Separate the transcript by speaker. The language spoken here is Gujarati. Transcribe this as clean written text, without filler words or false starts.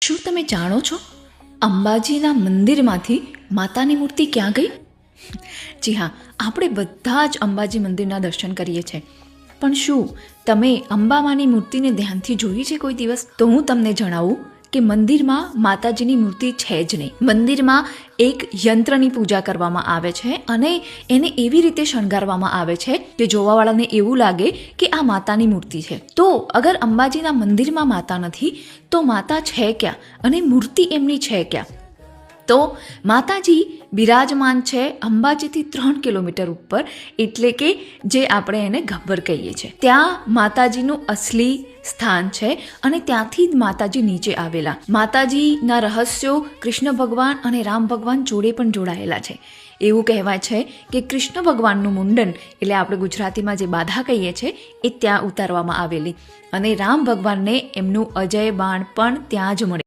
Speaker 1: શું તમે જાણો છો અંબાજીના મંદિરમાંથી માતાની મૂર્તિ ક્યાં ગઈ? જી હા, આપણે બધા જ અંબાજી મંદિરના દર્શન કરીએ છીએ, પણ શું તમે અંબામાની મૂર્તિને ધ્યાનથી જોઈ છે કોઈ દિવસ? તો હું તમને જણાવું કે મંદિરમાં માતાજીની મૂર્તિ છે જ નહીં. મંદિરમાં એક યંત્રની પૂજા કરવામાં આવે છે અને એને એવી રીતે શણગારવામાં આવે છે કે જોવાવાળાને એવું લાગે કે આ માતાની મૂર્તિ છે. તો અગર અંબાજીના મંદિરમાં માતા નથી તો માતા છે ક્યાં અને મૂર્તિ એમની છે ક્યાં? તો માતાજી બિરાજમાન છે અંબાજીથી 3 કિલોમીટર ઉપર, એટલે કે જે આપણે એને ગબ્બર કહીએ છીએ. ત્યાં માતાજીનું અસલી સ્થાન છે અને ત્યાંથી જ માતાજી નીચે આવેલા. માતાજીના રહસ્યો કૃષ્ણ ભગવાન અને રામ ભગવાન જોડે પણ જોડાયેલા છે. એવું કહેવાય છે કે કૃષ્ણ ભગવાનનું મુંડન, એટલે આપણે ગુજરાતીમાં જે બાધા કહીએ છીએ, એ ત્યાં ઉતારવામાં આવેલી અને રામ ભગવાનને એમનું અજય બાણ પણ ત્યાં જ મળે.